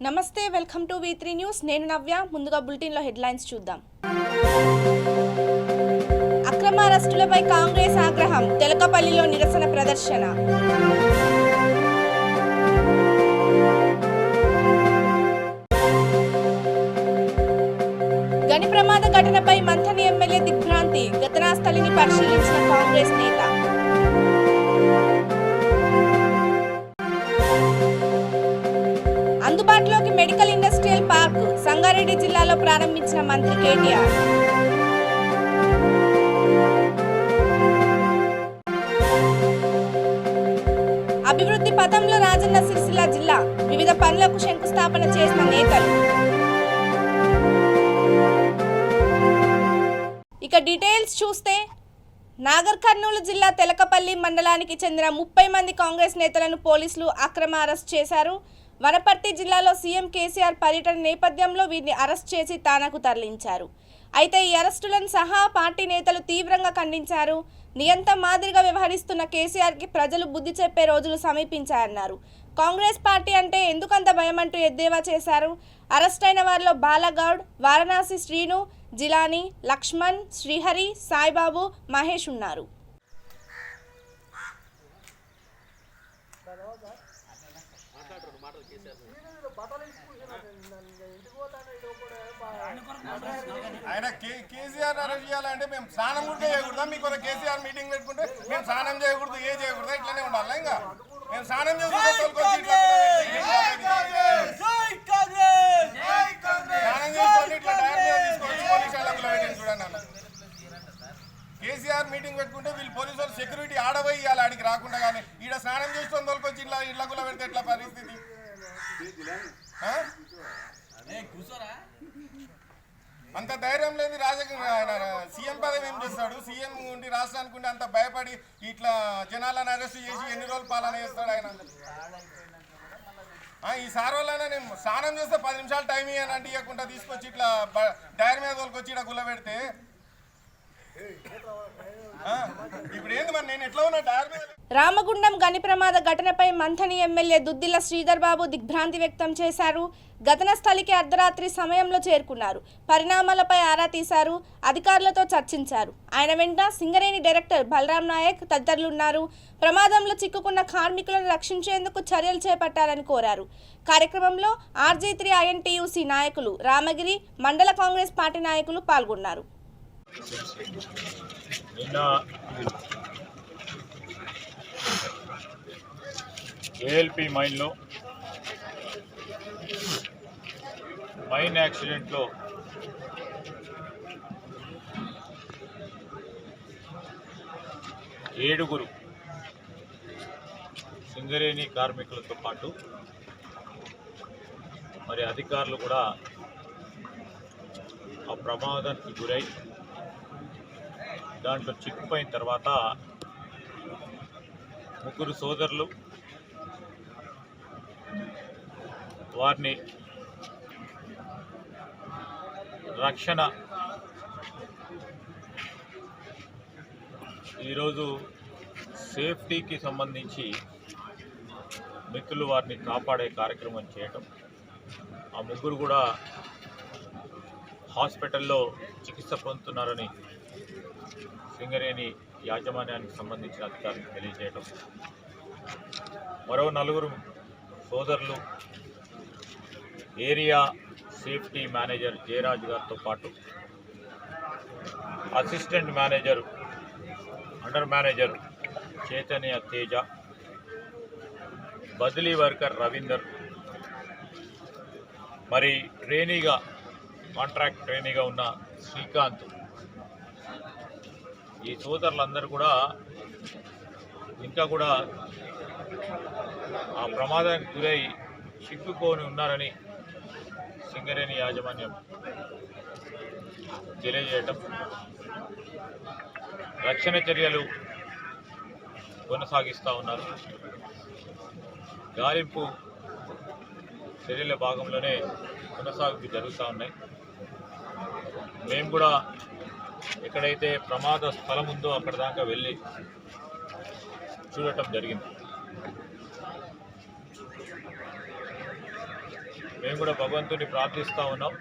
నమస్తే welcome to V3 news నేను నవ్య ముందుగా బులెటిన్ లో హెడ్లైన్స్ చూద్దాం అక్రమ అరెస్టులపై కాంగ్రెస్ ఆగ్రహం తెలకపల్లిలో నిరసన ప్రదర్శన గని ప్రమాద ఘటనపై మంథని ఎమ్మెల్యే దిగ్భ్రాంతి ఘటనా స్థలిని పరిశీలించిన కాంగ్రెస్ నేత అందుబాటులోకి మెడికల్ ఇండస్ట్రియల్ పార్క్ సంగారెడ్డి జిల్లాలో ప్రారంభించిన మంత్రి కేటీఆర్ అభివృద్ధి పథంలో రాజన్న సిరిసిల్ల జిల్లా వివిధ పనులకు శంకుస్థాపన చేసిన నేతలు ఇక డీటెయిల్స్ చూస్తే నాగర్ కర్నూలు జిల్లా తెలకపల్లి మండలానికి చెందిన 30 మంది కాంగ్రెస్ నేతలను పోలీసులు అక్రమ అరెస్ట్ చేశారు. వనపర్తి జిల్లాలో సీఎం కేసీఆర్ పర్యటన నేపథ్యంలో వీరిని అరెస్ట్ చేసి తానాకు తరలించారు. అయితే ఈ అరెస్టులను సహా పార్టీ నేతలు తీవ్రంగా ఖండించారు. నియంత మాదిరిగా వ్యవహరిస్తున్న కేసీఆర్కి ప్రజలు బుద్ధి చెప్పే రోజులు సమీపించాయన్నారు. కాంగ్రెస్ పార్టీ అంటే ఎందుకంత భయమంటూ ఎద్దేవా చేశారు. అరెస్ట్ అయిన వారిలో బాలగౌడ్, వారణాసి శ్రీను, జిలానీ, లక్ష్మణ్, శ్రీహరి, సాయిబాబు, మహేష్ ఉన్నారు. ఆయన కేసీఆర్ అరెస్ట్ చేయాలంటే మేము స్నానం కూడా చేయకూడదా? మీకు కేసీఆర్ మీటింగ్ పెట్టుకుంటే మేము స్నానం చేయకూడదు, ఏ చేయకూడదా? ఇట్లానే ఉండాలి. ఇంకా మేము స్నానం చేసుకుంటే కేసీఆర్ మీటింగ్ పెట్టుకుంటే వీళ్ళు పోలీసు వాళ్ళు సెక్యూరిటీ ఆడబోయి ఇవ్వాలి ఆడికి రాకుండా. కానీ ఈడ స్నానం చేసుకొని తోలుకొచ్చి ఇట్లా గుల్ల పెడితే ఎట్లా పరిస్థితి? అంత ధైర్యం లేదు సీఎం పదవి ఏం చేస్తాడు? సీఎం ఉండి రాష్ట్రానికి ఉండి అంత భయపడి ఇట్లా జనాలను అరెస్ట్ చేసి ఎన్ని రోజులు పాలన చేస్తాడు ఆయన? ఈ సార్ వల్లనే నేను స్నానం చేస్తే 10 నిమిషాలు టైం ఇవ్వనంటే ఇవ్వకుండా తీసుకొచ్చి ఇట్లా టైర్ మీద తోలుకొచ్చి ఇక్కడ గుల్ల పెడితే ఇప్పుడు ఏంది మరి? నేను ఎట్లా ఉన్నా టైర్ మీద. రామగుండం గని ప్రమాద ఘటనపై మంథని ఎమ్మెల్యే దుద్దిల శ్రీధర్ బాబు దిగ్భ్రాంతి వ్యక్తం చేశారు. ఘటన స్థలికి అర్ధరాత్రి సమయంలో చేరుకున్నారు. పరిణామాలపై ఆరా తీశారు. అధికారులతో చర్చించారు. ఆయన వెంట సింగరేణి డైరెక్టర్ బలరాం నాయక్ తదితరులున్నారు. ప్రమాదంలో చిక్కుకున్న కార్మికులను రక్షించేందుకు చర్యలు చేపట్టాలని కోరారు. కార్యక్రమంలో RG3 INTUC నాయకులు, రామగిరి మండల కాంగ్రెస్ పార్టీ నాయకులు పాల్గొన్నారు. నిన్న ALP మైన్లో మైన్ యాక్సిడెంట్లో ఏడుగురు సింగరేణి కార్మికులతో పాటు మరి అధికారులు కూడా ఆ ప్రమాదానికి గురై దాంట్లో చిక్కుపోయిన తర్వాత 3 సోదరులు వారిని రక్షణ ఈరోజు సేఫ్టీకి సంబంధించి మిత్రులు వారిని కాపాడే కార్యక్రమం చేయటం, ఆ 3 కూడా హాస్పిటల్లో చికిత్స పొందుతున్నారని సింగరేణి యాజమాన్యానికి సంబంధించిన అధికారులకు తెలియజేయడం, మరో 4 సోదరులు ఏరియా సేఫ్టీ మేనేజర్ జయరాజ్ గారితో పాటు assistant manager under manager Chaitanya Teja, బదిలీ వర్కర్ రవీందర్, మరి ట్రైనీగా కాంట్రాక్ట్ ట్రైనీగా ఉన్న శ్రీకాంత్, ఈ సోదరులందరూ కూడా ఇంకా కూడా ఆ ప్రమాదానికి గురై చిక్కుకొని ఉన్నారని సింగరేణి యాజమాన్యం తెలియజేయటం, రక్షణ చర్యలు కొనసాగిస్తూ ఉన్నారు. గాలింపు చర్యల భాగంలోనే కొనసాగుతూ జరుగుతూ ఉన్నాయి. మేము కూడా ఎక్కడైతే ప్రమాద స్థలం ఉందో అక్కడ దాకా వెళ్ళి చూడటం జరిగింది. మేము కూడా భగవంతుని ప్రార్థిస్తూ ఉన్నాం.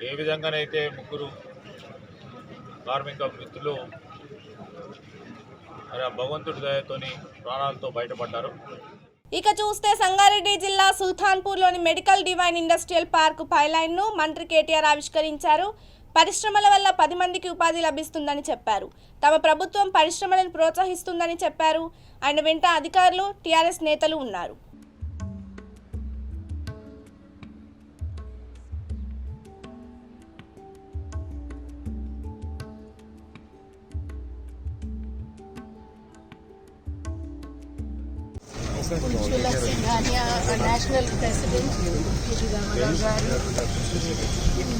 ఏ విధంగానైతే ముగ్గురు కార్మిక మిత్రులు మరి ఆ భగవంతుడి దయతోని ప్రాణాలతో బయటపడ్డారు. ఇక చూస్తే సంగారెడ్డి జిల్లా సుల్తాన్పూర్లోని మెడికల్ డివైన్ ఇండస్ట్రియల్ పార్క్ పైలైన్ను మంత్రి కేటీఆర్ ఆవిష్కరించారు. పరిశ్రమల వల్ల 10 మందికి ఉపాధి లభిస్తుందని చెప్పారు. తమ ప్రభుత్వం పరిశ్రమలను ప్రోత్సహిస్తుందని చెప్పారు. ఆయన వెంట అధికారులు, టీఆర్ఎస్ నేతలు ఉన్నారు. Chula Singhania, a national president,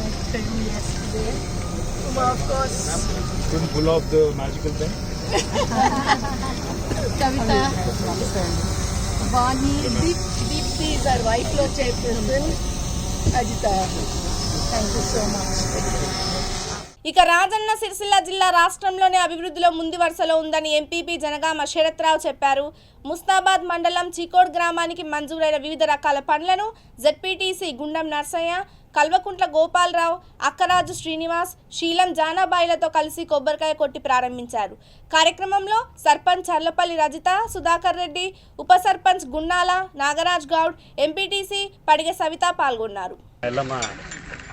met him yesterday. Of course, couldn't pull off the magical thing. Kavita, Vani, Deepthi is our wife lo chairperson. Ajita, thank you so much. ఇక రాజన్న సిరిసిల్ల జిల్లా రాష్ట్రంలోనే అభివృద్ధిలో ముందు వరుసలో ఉందని ఎంపీపీ జనగామ శరత్రావు చెప్పారు. ముస్తాబాద్ మండలం చీకోడ్ గ్రామానికి మంజూరైన వివిధ రకాల పనులను జెడ్పీటీసీ గుండం నర్సయ్య, కల్వకుంట్ల గోపాలరావు, అక్కరాజు శ్రీనివాస్, శీలం జానాబాయిలతో కలిసి కొబ్బరికాయ కొట్టి ప్రారంభించారు. కార్యక్రమంలో సర్పంచ్ చర్లపల్లి రజిత, సుధాకర్ రెడ్డి, ఉప సర్పంచ్ గున్నాల, నాగరాజ్ గౌడ్, ఎంపీటీసీ పడిగె సవిత పాల్గొన్నారు.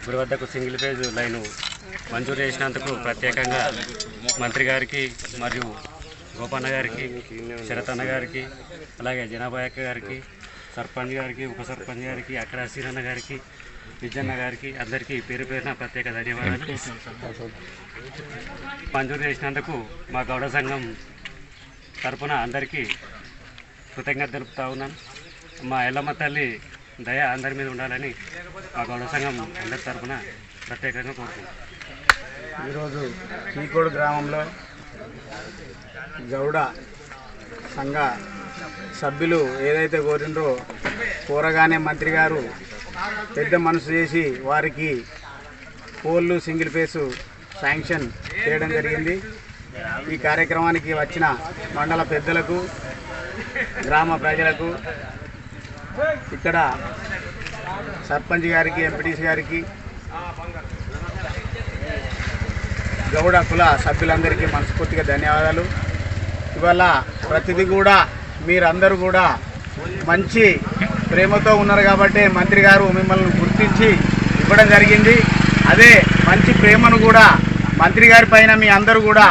గుడి వద్దకు సింగిల్ ఫేజ్ లైను మంజూరు చేసినందుకు ప్రత్యేకంగా మంత్రి గారికి మరియు గోపన్న గారికి, శరతన్న గారికి, అలాగే జనాబాయక్క గారికి, సర్పంచ్ గారికి, ఉప సర్పంచ్ గారికి, అక్కడ సీరన్న గారికి, విజయన్న గారికి అందరికీ పేరు పేరున ప్రత్యేక ధన్యవాదాలు. మంజూరు చేసినందుకు మా గౌడ సంఘం తరఫున అందరికీ కృతజ్ఞత తెలుపుతా ఉన్నాను. మా ఎల్లమ్మ తల్లి దయ అందరి మీద ఉండాలని మా గౌడ సంఘం అందరి తరఫున ప్రత్యేకంగా కోరుకుంటున్నాను. ఈరోజు చీకోడు గ్రామంలో గౌడ సంఘ సభ్యులు ఏదైతే కోరిండ్రో కోరగానే మంత్రి గారు పెద్ద మనసు చేసి వారికి పోల్లు సింగిల్ ఫేసు శాంక్షన్ చేయడం జరిగింది. ఈ కార్యక్రమానికి వచ్చిన మండల పెద్దలకు, గ్రామ ప్రజలకు, ఇక్కడ సర్పంచ్ గారికి, ఎంపీటీసీ గారికి, గౌడ కుల సభ్యులందరికీ మనస్ఫూర్తిగా ధన్యవాదాలు. ఇవాళ ప్రతిదీ కూడా మీరందరూ కూడా మంచి ప్రేమతో ఉన్నారు కాబట్టి మంత్రి గారు మిమ్మల్ని గుర్తించి ఇవ్వడం జరిగింది. అదే మంచి ప్రేమను కూడా మంత్రి గారి పైన మీ అందరూ కూడా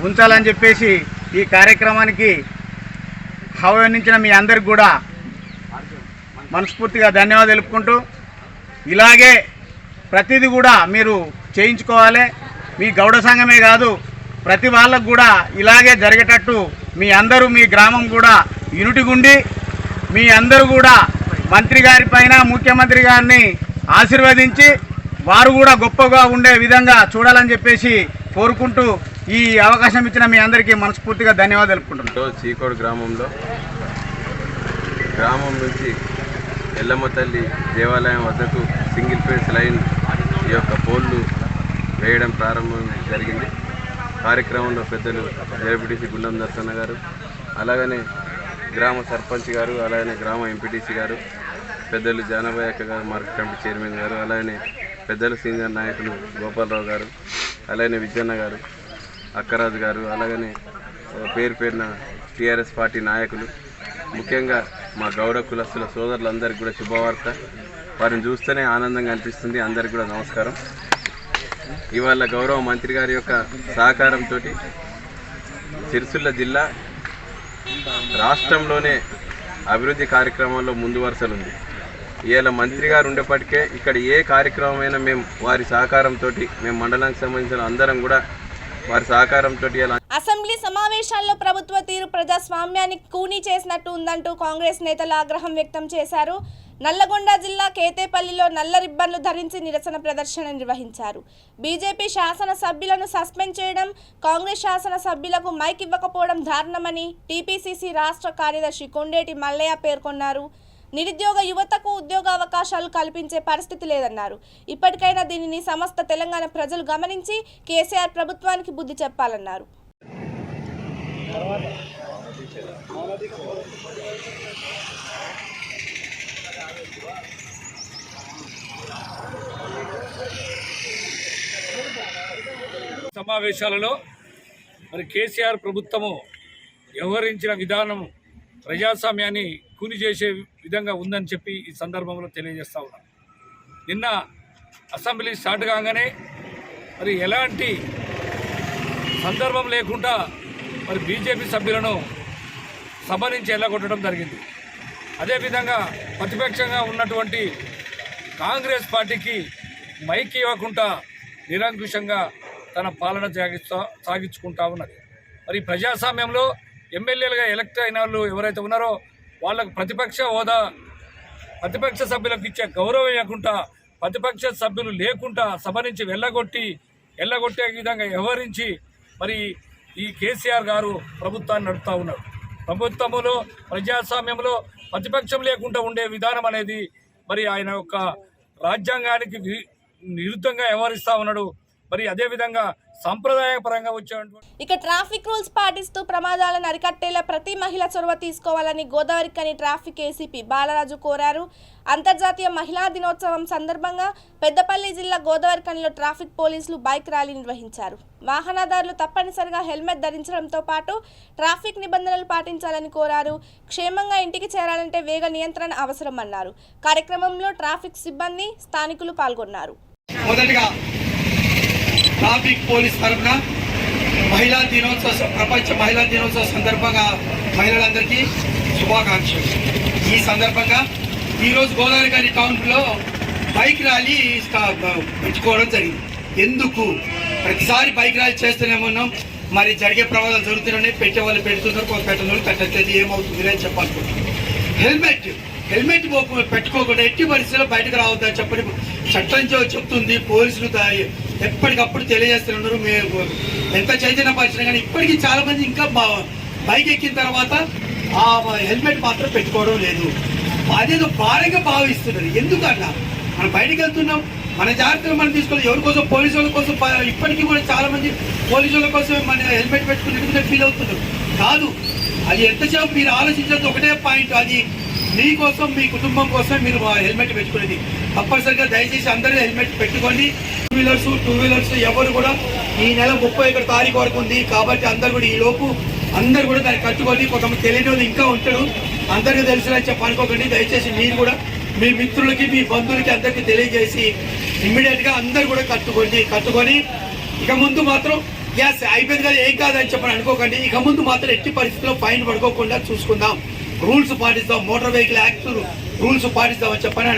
ఉంచాలని చెప్పేసి ఈ కార్యక్రమానికి ఆహ్వానించిన మీ అందరికి కూడా మనస్ఫూర్తిగా ధన్యవాదాలు తెలుపుకుంటూ ఇలాగే ప్రతిదీ కూడా మీరు చేయించుకోవాలి. మీ గౌడ సంఘమే కాదు, ప్రతి వాళ్ళకు కూడా ఇలాగే జరిగేటట్టు మీ అందరూ, మీ గ్రామం కూడా యూనిటీగుండి మీ అందరూ కూడా మంత్రి గారి పైన, ముఖ్యమంత్రి గారిని ఆశీర్వదించి వారు కూడా గొప్పగా ఉండే విధంగా చూడాలని చెప్పేసి కోరుకుంటూ ఈ అవకాశం ఇచ్చిన మీ అందరికీ మనస్ఫూర్తిగా ధన్యవాదాలు తెలుపుకుంటున్నాను. చీకోడు గ్రామం నుంచి ఎల్లమ్మ తల్లి దేవాలయం వద్దకు సింగిల్ ఫేస్ లైన్ ఈ యొక్క పోల్లు వేయడం ప్రారంభం జరిగింది. కార్యక్రమంలో పెద్దలు జెడ్పీటీసీ గుండం నర్సన్న గారు, అలాగనే గ్రామ సర్పంచ్ గారు, అలాగనే గ్రామ ఎంపీటీసీ గారు, పెద్దలు జానబాయక్క గారు, మార్కెట్ కమిటీ చైర్మన్ గారు, అలాగనే పెద్దలు సీనియర్ నాయకులు గోపాలరావు గారు, అలాగనే విజయన్న గారు, అక్కరాజు గారు, అలాగనే పేరు పేరున టీఆర్ఎస్ పార్టీ నాయకులు, ముఖ్యంగా మా గౌడ కులస్తుల సోదరులందరికీ కూడా శుభవార్త. వారిని చూస్తేనే ఆనందంగా అనిపిస్తుంది. అందరికీ కూడా నమస్కారం. ఇవాళ గౌరవ మంత్రి గారి యొక్క సహకారంతో సిరిసిల్ల జిల్లా రాష్ట్రంలోనే అభివృద్ధి కార్యక్రమాల్లో ముందు వరుసలుంది. ఇవాళ మంత్రి గారు ఉండేప్పటికే ఇక్కడ ఏ కార్యక్రమమైనా మేము వారి సహకారంతో, మేము మండలానికి సంబంధించిన అందరం కూడా వారి సహకారంతో అసెంబ్లీ సమావేశాల్లో ప్రభుత్వ తీరు ప్రజాస్వామ్యాన్ని కూనీ చేసినట్టు ఉందంటూ కాంగ్రెస్ నేతలు ఆగ్రహం వ్యక్తం చేశారు. నల్లగొండ జిల్లా కేతేపల్లిలో నల్ల రిబ్బన్లు ధరించి నిరసన ప్రదర్శన నిర్వహించారు. బీజేపీ శాసన సభ్యులను సస్పెండ్ చేయడం, కాంగ్రెస్ శాసన సభ్యులకు మైక్ ఇవ్వకపోవడం దారుణమని టీపీసీసీ రాష్ట్ర కార్యదర్శి కొండేటి మల్లయ్య పేర్కొన్నారు. నిరుద్యోగ యువతకు ఉద్యోగ అవకాశాలు కల్పించే పరిస్థితి లేదన్నారు. ఇప్పటికైనా దీనిని సమస్త తెలంగాణ ప్రజలు గమనించి కేసీఆర్ ప్రభుత్వానికి బుద్ధి చెప్పాలన్నారు. సమావేశాలలో మరి కేసీఆర్ ప్రభుత్వము వ్యవహరించిన విధానం ప్రజాస్వామ్యాన్ని కూని చేసే విధంగా ఉందని చెప్పి ఈ సందర్భంలో తెలియజేస్తా ఉన్నాను. నిన్న అసెంబ్లీ స్టార్ట్ కాగానే మరి ఎలాంటి సందర్భం లేకుండా మరి బీజేపీ సభ్యులను సభ నుంచి ఎల్లగొట్టడం జరిగింది. అదేవిధంగా ప్రతిపక్షంగా ఉన్నటువంటి కాంగ్రెస్ పార్టీకి మైక్ ఇవ్వకుండా నిరంకుశంగా తన పాలన సాగించుకుంటా ఉన్నది. మరి ప్రజాస్వామ్యంలో ఎమ్మెల్యేలుగా ఎలక్ట్ అయిన వాళ్ళు ఎవరైతే ఉన్నారో వాళ్ళకు ప్రతిపక్ష హోదా, ప్రతిపక్ష సభ్యులకు ఇచ్చే గౌరవం ఇవ్వకుండా, ప్రతిపక్ష సభ్యులు లేకుండా సభ నుంచి వెళ్ళగొట్టే విధంగా వ్యవహరించి మరి ఈ కేసీఆర్ గారు ప్రభుత్వాన్ని నడుపుతూ ఉన్నారు. ప్రభుత్వంలో ప్రజాస్వామ్యంలో ప్రతిపక్షం లేకుండా ఉండే విధానం అనేది మరి ఆయన యొక్క రాజ్యాంగానికి విరుద్ధంగా వ్యవహరిస్తూ ఉన్నాడు. మరి అదేవిధంగా సంప్రదాయపరంగా వచ్చేటువంటి ఇక ట్రాఫిక్ రూల్స్ పాటిస్తూ ప్రమాదాలను అరికట్టేలా ప్రతి మహిళ చొరవ తీసుకోవాలని గోదావరిఖని ట్రాఫిక్ ఏసీపీ బాలరాజు కోరారు. అంతర్జాతీయ మహిళా దినోత్సవం సందర్భంగా పెద్దపల్లి జిల్లా గోదావరిఖనిలో ట్రాఫిక్ పోలీసులు బైక్ ర్యాలీ నిర్వహించారు. వాహనదారులు తప్పనిసరిగా హెల్మెట్ ధరించడంతో పాటు ట్రాఫిక్ నిబంధనలు పాటించాలని కోరారు. క్షేమంగా ఇంటికి చేరాలంటే వేగ నియంత్రణ అవసరమన్నారు. కార్యక్రమంలో ట్రాఫిక్ సిబ్బంది, స్థానికులు పాల్గొన్నారు. మొదటిగా ట్రాఫిక్ పోలీస్ తరఫున మహిళా దినోత్సవ, ప్రపంచ మహిళా దినోత్సవ సందర్భంగా మహిళలందరికీ శుభాకాంక్షలు. ఈ సందర్భంగా ఈరోజు గోదావరిఖని టౌన్లో బైక్ ర్యాలీ పెట్టుకోవడం జరిగింది. ఎందుకు ప్రతిసారి బైక్ ర్యాలీ చేస్తూనే ఉన్నాం, మరి జరిగే ప్రమాదాలు జరుగుతున్నాయి. పెట్టేవాళ్ళు పెడుతున్నారు, పెట్టిన పెట్టట్లేదు. ఏమవుతుంది అని చెప్పాలనుకుంటున్నాం. హెల్మెట్ పెట్టుకోకుండా ఎట్టి పరిస్థితుల్లో బయటకు రావద్దని చెప్పని చట్టం చెప్తుంది. పోలీసులు ఎప్పటికప్పుడు తెలియజేస్తున్నారు. మేము ఎంత చైతన్యపరిచినా కానీ ఇప్పటికీ చాలా మంది ఇంకా బైక్ ఎక్కిన తర్వాత ఆ హెల్మెట్ మాత్రం పెట్టుకోవడం లేదు. అదేదో భారంగా భావిస్తున్నారు. ఎందుకన్నా మనం బయటకు వెళ్తున్నాం, మన జాగ్రత్తలు మనం తీసుకోవాలి. ఎవరి కోసం? పోలీసు వాళ్ళ కోసం. ఇప్పటికీ కూడా చాలా మంది పోలీసు వాళ్ళ కోసం మన హెల్మెట్ పెట్టుకుని ఫీల్ అవుతున్నారు. కాదు, అది ఎంతసేపు మీరు ఆలోచించేది ఒకటే పాయింట్, అది మీకోసం, మీ కుటుంబం కోసం మీరు హెల్మెట్ పెట్టుకునేది. తప్పనిసరిగా దయచేసి అందరూ హెల్మెట్ పెట్టుకోండి. టూ వీలర్స్ ఎవరు కూడా ఈ నెల 31 తారీఖు వరకు ఉంది కాబట్టి అందరు కూడా ఈ లోపు అందరు కూడా దాన్ని కట్టుకోండి. కొంతమంది తెలియని వాళ్ళు ఇంకా ఉంటాడు, అందరికీ తెలిసినని చెప్పి అనుకోకండి. దయచేసి మీరు కూడా మీ మిత్రులకి, మీ బంధువులకి అందరికీ తెలియజేసి ఇమ్మీడియట్గా అందరు కూడా కట్టుకొని ఇక ముందు మాత్రం గ్యాస్ అయిపోయింది కదా ఏం కాదని చెప్పని అనుకోకండి. ఇక ముందు మాత్రం ఎట్టి పరిస్థితుల్లో ఫైన్ పడుకోకుండా చూసుకుందాం. రూల్స్ పాటిస్తాం, మోటార్ వెహికల్ యాక్ట్ రూల్స్ పాటిస్తామని చెప్పని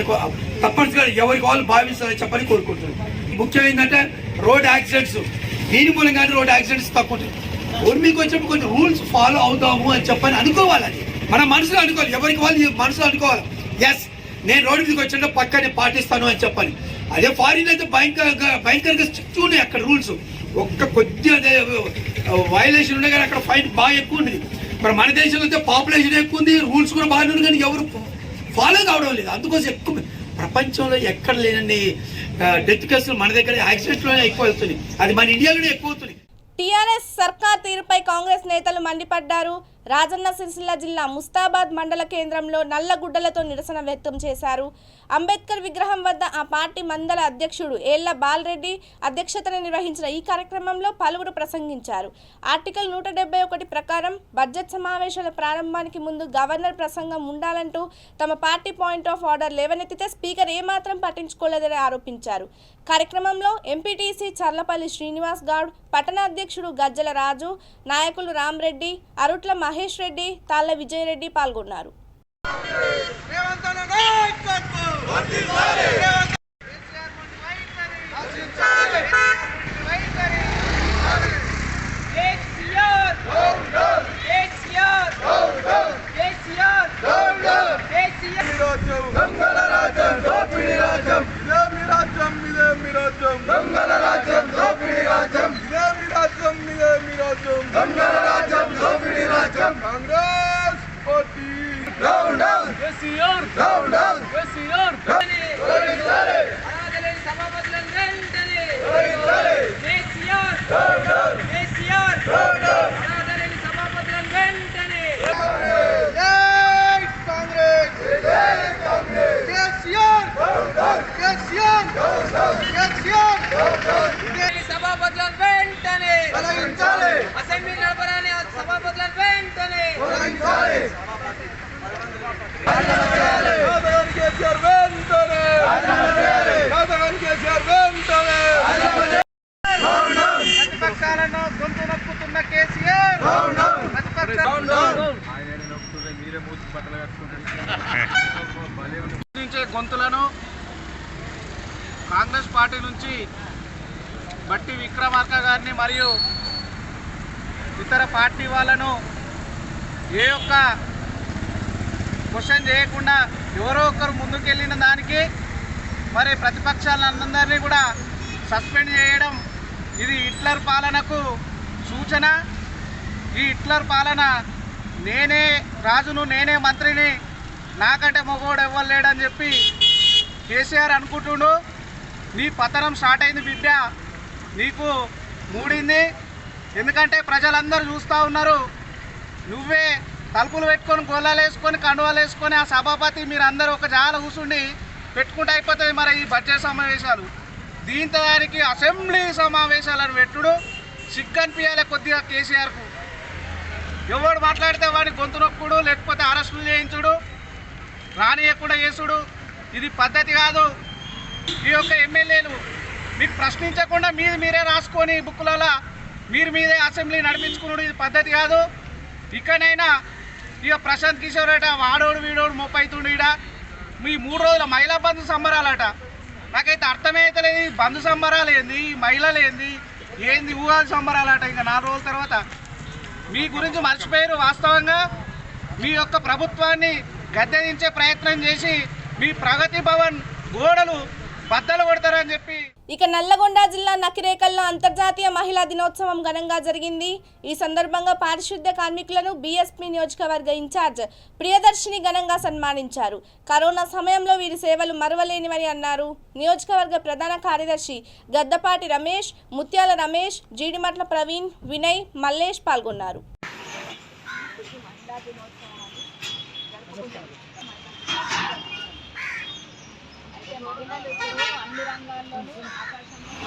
తప్పనిసరిగా ఎవరికి వాళ్ళు భావిస్తామని చెప్పని కోరుకుంటున్నాం. ముఖ్యం ఏంటంటే రోడ్ యాక్సిడెంట్స్, దీని మూలంగానే రోడ్ యాక్సిడెంట్స్ తక్కువ ఉంటాయి. మీకు వచ్చినప్పుడు కొన్ని రూల్స్ ఫాలో అవుతాము అని చెప్పని అనుకోవాలని మన మనసులో అనుకోవాలి. ఎవరికి వాళ్ళు మనసులో అనుకోవాలి, ఎస్ నేను రోడ్డు మీదకి వచ్చినట్టు పక్కనే పాటిస్తాను అని చెప్పని. అదే ఫారిన్ అయితే భయంకరంగా స్ట్రిక్ట్ ఉన్నాయి అక్కడ రూల్స్. ఒక్క కొద్దిగా వైలేషన్ ఉండే కానీ అక్కడ ఫైన్ బాగా ఎక్కువ ఉండేది. మరి మన దేశంలో అయితే పాపులేషన్ ఎక్కువ ఉంది, రూల్స్ కూడా బాగానే ఉంది, కానీ ఎవరు ఫాలో కావడం లేదు. అందుకోసం ఎక్కువ ప్రపంచంలో ఎక్కడ లేనండి డెత్ కేసులు మన దగ్గర యాక్సిడెంట్లోనే ఎక్కువ అవుతుంది. అది మన ఇండియాలోనే ఎక్కువ అవుతుంది. టీఆర్ఎస్ సర్కార్ తీరుపై కాంగ్రెస్ నేతలు మండిపడ్డారు. రాజన్న సిరిసిల్ల జిల్లా ముస్తాబాద్ మండల కేంద్రంలో నల్లగుడ్డలతో నిరసన వ్యక్తం చేశారు. అంబేద్కర్ విగ్రహం వద్ద ఆ పార్టీ మండల అధ్యక్షుడు ఏళ్ల బాలరెడ్డి అధ్యక్షతన నిర్వహించిన ఈ కార్యక్రమంలో పలువురు ప్రసంగించారు. ఆర్టికల్ 171 ప్రకారం బడ్జెట్ సమావేశాల ప్రారంభానికి ముందు గవర్నర్ ప్రసంగం ఉండాలంటూ తమ పార్టీ పాయింట్ ఆఫ్ ఆర్డర్ లేవనెత్తితే స్పీకర్ ఏమాత్రం పట్టించుకోలేదని ఆరోపించారు. కార్యక్రమంలో ఎంపీటీసీ చర్లపల్లి శ్రీనివాస్ గౌడ్, పట్టణ అధ్యక్షుడు గజ్జల రాజు, నాయకులు రామ్రెడ్డి, అరుట్ల మహేష్ రెడ్డి, తాళ్ల విజయరెడ్డి పాల్గొన్నారు. Yes, వెంటనే రాజధాని కేసీఆర్ వెంటనే ప్రతిపక్షాలను గొంతు నొక్కుతున్న కేసీఆర్ నుంచే గొంతులను కాంగ్రెస్ పార్టీ నుంచి బట్టి విక్రమార్క గారిని మరియు ఇతర పార్టీ వాళ్ళను ఏ ఒక్క క్వశ్చన్ చేయకుండా ఎవరో ఒకరు ముందుకెళ్ళిన దానికి మరి ప్రతిపక్షాలందరినీ కూడా సస్పెండ్ చేయడం ఇది హిట్లర్ పాలనకు సూచన. ఈ హిట్లర్ పాలన నేనే రాజును నేనే మంత్రిని నాకంటే మగోడు ఇవ్వలేడని చెప్పి కేసీఆర్ అనుకుంటుండు. నీ పతనం స్టార్ట్ అయింది బిడ్డ, నీకు మూడింది. ఎందుకంటే ప్రజలందరూ చూస్తూ ఉన్నారు, నువ్వే తలుపులు పెట్టుకొని గొల్లాలు వేసుకొని కండువాలు వేసుకొని ఆ సభాపతి మీరు అందరూ ఒక జాల కూర్చుండి పెట్టుకుంటే అయిపోతుంది మరి ఈ బడ్జెట్ సమావేశాలు. దీంతో దానికి అసెంబ్లీ సమావేశాలను పెట్టుడు సిగ్గనిపించాలి కొద్దిగా కేసీఆర్కు. ఎవడు మాట్లాడితే వాడిని గొంతు నొక్కుడు, లేకపోతే అరెస్టులు చేయించుడు, రానియకుండా చేసుడు, ఇది పద్ధతి కాదు. ఈ యొక్క ఎమ్మెల్యేలు మీకు ప్రశ్నించకుండా మీరే రాసుకొని బుక్కులలో మీరే అసెంబ్లీ నడిపించుకున్నాడు, ఇది పద్ధతి కాదు. ఇకనైనా ఇక ప్రశాంత్ కిషోర్ అట వాడోడు వీడోడు మొప్పైతుండు. ఇడ మీ 3 రోజుల మహిళా బంధు సంబరాలట. నాకైతే అర్థమైతలేదు, ఈ బంధు సంబరాలు ఏంది, మహిళలు ఏంది ఊహాది సంబరాలట. ఇంకా 4 రోజుల తర్వాత మీ గురించి మర్చిపోయారు. వాస్తవంగా మీ యొక్క ప్రభుత్వాన్ని గద్దెదించే ప్రయత్నం చేసి మీ ప్రగతి భవన్ గోడలు బద్దలు కొడతారని చెప్పి. ఇక నల్లగొండ జిల్లా నకిరేకల్లో అంతర్జాతీయ మహిళా దినోత్సవం ఘనంగా జరిగింది. ఈ సందర్భంగా పారిశుద్ధ్య కార్మికులను బీఎస్పీ నియోజకవర్గ ఇన్ఛార్జ్ ప్రియదర్శిని ఘనంగా సన్మానించారు. కరోనా సమయంలో వీరి సేవలు మరువలేనివని అన్నారు. నియోజకవర్గ ప్రధాన కార్యదర్శి గద్దపాటి రమేష్, ముత్యాల రమేష్, జీడిమట్ల ప్రవీణ్, వినయ్, మల్లేష్ పాల్గొన్నారు. మహిళలు ఇప్పుడు అన్ని రంగాల్లోనూ ఆకాశంలో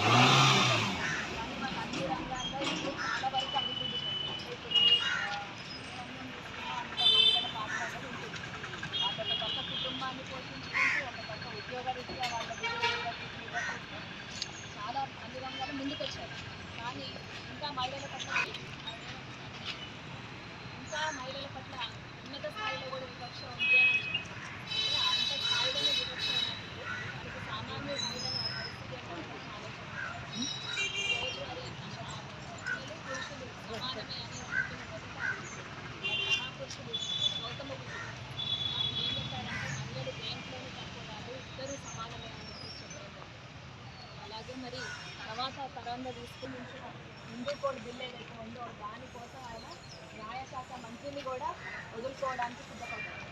అన్ని రంగాల్లో ఇప్పుడు చాలా వరకు అభివృద్ధి చెందుతుంది. మహిళల పాత్ర అనేది ఉంటుంది. ఒక పక్క కుటుంబాన్ని పోషించుకుంటూ ఒక పక్క ఉద్యోగరీత్యా వాళ్ళ చాలా అన్ని రంగాలు ముందుకొచ్చారు. కానీ ఇంకా మహిళల పట్ల ఉన్నత స్థాయిలో కూడా వివక్ష ఉంది అని అంటున్నారు. అంత స్థాయిలోనే వివక్ష ఉన్నప్పుడు మనకి సామాన్య మహిళల పరిస్థితి పురుషులు సమానమే అని మహాపురుషుడు గౌతమ బుద్ధుడు ఏం చెప్పారంటే మహిళలు దేంట్లోనూ తక్కువ కాదు, ఇద్దరు సమానమే అని చెప్పారు. అలాగే మరి తర్వాత తరంగా తీసుకుని హిందూ కోడ్ బిల్ ఏదైతే ఉందో దానికోసం ఆయన న్యాయశాఖ మంత్రిని కూడా వదులుకోవడానికి సిద్ధపడ్డారు.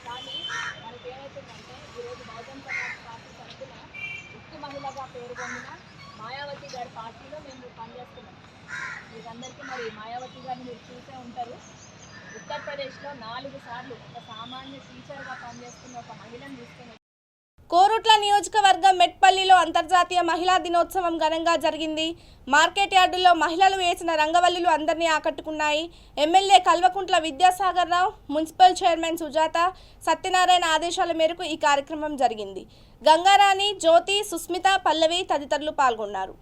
కానీ మనకి ఏమవుతుందంటే ఈరోజు బహుజన్ సమాజ్ పార్టీ తరఫున ఉక్కు మహిళగా పేరు పొందిన మాయావతి గారి పార్టీలో మేము పనిచేస్తున్నాం. మీరందరికీ మరి మాయావతి గారిని మీరు చూసే ఉంటారు. ఉత్తరప్రదేశ్లో 4 సార్లు ఒక సామాన్య టీచర్గా పనిచేస్తున్న ఒక మహిళను తీసుకుని. కోరుట్ల నియోజకవర్గం మెట్పల్లిలో అంతర్జాతీయ మహిళా దినోత్సవం ఘనంగా జరిగింది. మార్కెట్ యార్డులో మహిళలు వేసిన రంగవల్లులు అందరినీ ఆకట్టుకున్నాయి. MLA Kalvakuntla Vidyasagar Rao, municipal chairman Sujatha, Satyanarayana ఆదేశాల మేరకు ఈ కార్యక్రమం జరిగింది. గంగారాణి, జ్యోతి, సుస్మిత, పల్లవి తదితరులు పాల్గొన్నారు.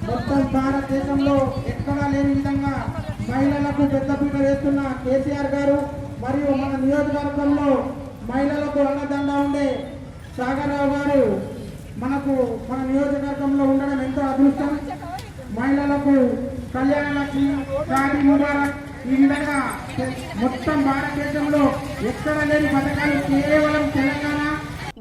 మొత్తం భారతదేశంలో ఎక్కడా లేని విధంగా మహిళలకు పెద్దపీట వేస్తున్న కేసీఆర్ గారు మరియు మన నియోజకవర్గంలో మహిళలకు అండదండ ఉండే సాగర్రావు గారు మనకు మన నియోజకవర్గంలో ఉండడం ఎంతో అదృష్టం. మహిళలకు కళ్యాణ లక్ష్మి, షాదీ ముబారక్, ఈ విధంగా మొత్తం భారతదేశంలో ఎక్కడ లేని పథకాలు కేవలం తెలంగాణ.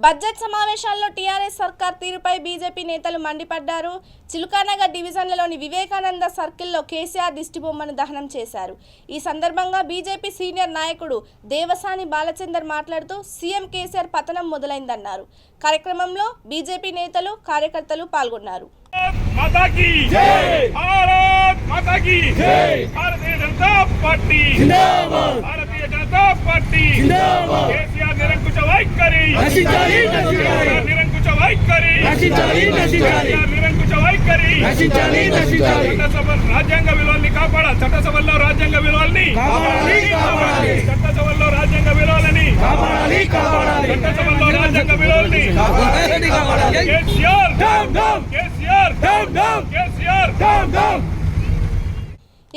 బడ్జెట్ సమావేశాల్లో టీఆర్ఎస్ సర్కార్ తీరుపై బీజేపీ నేతలు మండిపడ్డారు. చిలుకానగర్ డివిజన్లలోని వివేకానంద సర్కిల్లో కేసీఆర్ దిష్టిబొమ్మను దహనం చేశారు. ఈ సందర్భంగా బీజేపీ సీనియర్ నాయకుడు దేవసాని బాలచందర్ మాట్లాడుతూ సీఎం కేసీఆర్ పతనం మొదలైందన్నారు. కార్యక్రమంలో బీజేపీ నేతలు కార్యకర్తలు పాల్గొన్నారు. రాజ్యాంగ విలువల్ని కాపాడాలి. చట్టసభల్లో రాజ్యాంగ విలువల్ని చట్టసభల్లో రాజ్యాంగ విలువలని చట్టసభల్లో రాజ్యాంగ విలువల్ని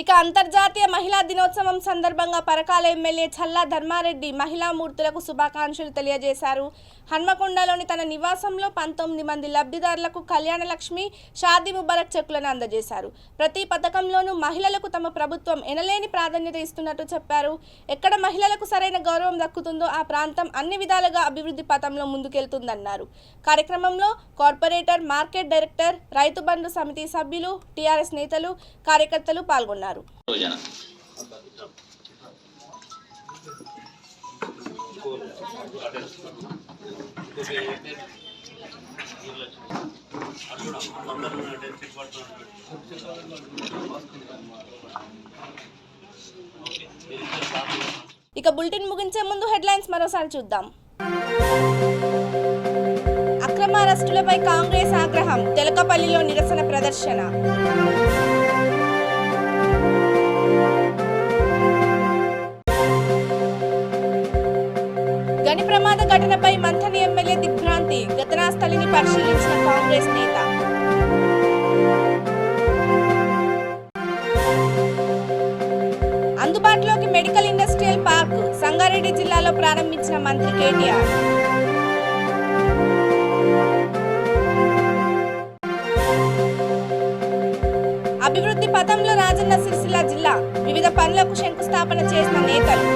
ఇక అంతర్జాతీయ మహిళా దినోత్సవం సందర్భంగా పరకాల ఎమ్మెల్యే చల్లా ధర్మారెడ్డి మహిళా మూర్తులకు శుభాకాంక్షలు తెలియజేశారు. హన్మకొండలోని తన నివాసంలో 19 మంది లబ్ధిదారులకు కళ్యాణ లక్ష్మి, షాదీ ముబారక్ చెక్కులను అందజేశారు. ప్రతి పథకంలోనూ మహిళలకు తమ ప్రభుత్వం ఎనలేని ప్రాధాన్యత ఇస్తున్నట్టు చెప్పారు. ఎక్కడ మహిళలకు సరైన గౌరవం దక్కుతుందో ఆ ప్రాంతం అన్ని విధాలుగా అభివృద్ధి పథంలో ముందుకెళ్తుందన్నారు. కార్యక్రమంలో corporator, market director, Rythu Bandhu సమితి సభ్యులు, టీఆర్ఎస్ నేతలు, కార్యకర్తలు పాల్గొన్నారు. ఇక బులెటిన్ ముగించే ముందు హెడ్లైన్స్ మరోసారి చూద్దాం. అక్రమ అరెస్టులపై కాంగ్రెస్ ఆగ్రహం, తెలకపల్లిలో నిరసన ప్రదర్శన. గని ప్రమాద ఘటనపై మంథని ఎమ్మెల్యే దిగ్భ్రాంతి, ఘటనాస్థలిని పరిశీలించిన కాంగ్రెస్ నేత. అందుబాటులోకి మెడికల్ ఇండస్ట్రియల్ పార్క్, సంగారెడ్డి జిల్లాలో ప్రారంభించిన మంత్రి కేటీఆర్. అభివృద్ధి పథంలో రాజన్న సిరిసిల్ల జిల్లా, వివిధ పనులకు శంకుస్థాపన చేసిన నేతలు.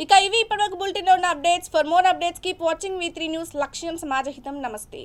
ఇక ఇవి ఇప్పటివరకు బులెటిన్లో ఉన్న updates. For more updates keep watching V3 news. లక్ష్యం సమాజహితం. నమస్తే.